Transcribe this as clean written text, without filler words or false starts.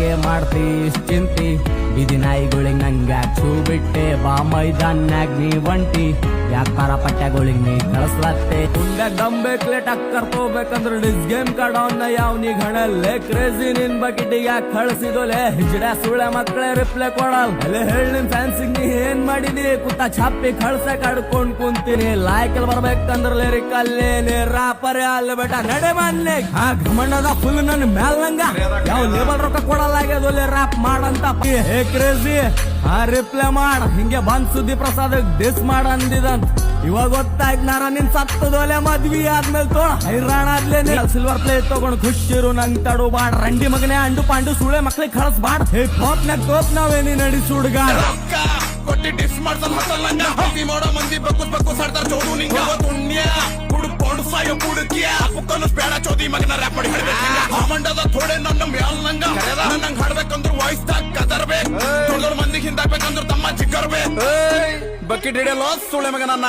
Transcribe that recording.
ಯಾಕೆ ಮಾಡ್ತಿ ಇಷ್ಟ್ ಚಿಂತಿ ಬೀದಿ ನಾಯಿಗಳಿಗ್ ನಂಗ ಚೂ ಬಿಟ್ಟೆ ಬಾ ಮೈದಾನ್ಯಾಗ ನೀ ಒಂಟಿ ವ್ಯಾಪಾರ ಪಟ್ಯಗಳಿಗ್ ನೀ ಕಳ್ಸ್ಲತ್ತೆ ಕುಂಡ ಗಂಬೇಕ್ಲೆ ಟಕ್ಕರ್ ತಗೋಬೇಕಂದ್ರ ಡಿಸ್ ಗೇಮ್ ಕಡವನ್ನ ಯಾವ್ನಿಗ್ ಹಣಲ್ಲೇ ಕ್ರೇಜಿ ನಿನ್ ಬಕೆಟಿಗೆ ಯಾಕೆ ಕಳ್ಸಿದೋಲೆ ಹಿಜಡ ಸುಳೆ ಮಕ್ಕಳೇ ರಿಪ್ಲೈ ಕೊಡಲ್ ಅಲ್ಲೇ ಹೇಳಿ ನಿನ್ ಫ್ಯಾನ್ಸಿಗ್ ನೀ ಏನ್ ಮಾಡಿದಿ ಕುತ್ತ ಛಾಪಿ ಕಳ್ಸಕ್ ಆಡ್ಕೊಂಡ್ ಕುಂತೀನಿ ಲಾಯ್ಕಲ್ ಬರ್ಬೇಕಂದ್ರ ಲಿರಿಕ್ ಅಲ್ಲೇನೆ ರಾಪರೇ ಅಲ್ಲ ಬೇಟ ನಡೆ ಮನ್ನೆ ಆ ಘಮಂಡದ ಫುಲ್ ನನ್ ಮ್ಯಾಲ್ ನಂಗ ಯಾವ ಲೇಬಲ್ ರೊಕ್ಕ ಕೊಡಲಾಗ್ಯದೊಲೆ ರ್ಯಾಪ್ ಮಾಡಂತ ಹೇ ಕ್ರೇಜಿ ಆ ರಿಪ್ಲೈ ಮಾಡ ಹಿಂಗೆ ಬಂದ್ ಸುದ್ದಿ ಪ್ರಸಾದ್ ಡಿಸ್ ಮಾಡ ಅಂದಿದಂತ ಇವಾಗ ಗೊತ್ತಾಯ್ತು ನಾರ ನಿನ್ ಸತ್ತದೋಲೆ ಮದ್ವಿ ಆದ್ಮೇಲೆ ತೋಳ ಹೈರಾಣ ಆದ್ಲೇನೆ ಸಿಲ್ವರ್ ಪ್ಲೇಟ್ ತಗೊಂಡ್ ಖುಷಿರು ನಂಗ್ ತಡು ಬಾಡ್ ರಂಡಿ ಮಗನೆ ಅಂಡು ಪಾಂಡು ಸುಳೆ ಮಕ್ಳಿಗೆ ಕಳ್ಸ್ ಬಾಡ್ ಹೇ ಕೋಪ್ನಾಗ ಕೋಪ್ ನಾವೇನಿ ನಡಿ ಸುಡ್ಗಾಡ ಕೊಟ್ಟಿ ಡಿಸ್ ಮಾಡ್ತಾನ ಮಸಲ್ಲಂಗ ಹಸಿ ಮಾಡೋ ಮಂದಿ ಬಕ್ಕು ಸಾಡ್ತಾರ ಚೋದು ನಿಂಗ ತುಣ್ಯ ಕುಡ್ಕೊಂಡು ಸಾಯೋ ಕುಡುಕಿಯ ಪುಕ್ಕನು ಬೇಡ ಚೋದಿ ಮಗನ ರ್ಯಾಪ್ ಮಾಡಿ ಹೇಳ್ಬೇಕು ಮಂಡದ ಥೋಡೆ ನನ್ನ ಮ್ಯಾಲ್ ನಂಗ ನಂಗ್ ಹಾಡ್ಬೇಕಂದ್ರ ವಾಯ್ಸ್ ದಾಗ ಕದರ್ಬೇಕು ದೊಡ್ಡ ಮಂದಿಗೆ ಹಿಂದಾಗ್ಬೇಕಂದ್ರ ತಮ್ಮ ಚಿಕ್ಕರ್ಬೇಕು ಬಕೆಟ್ ಹಿಡಿಯಲ್ಲ ಸುಳೆ ಮಗನನ್ನ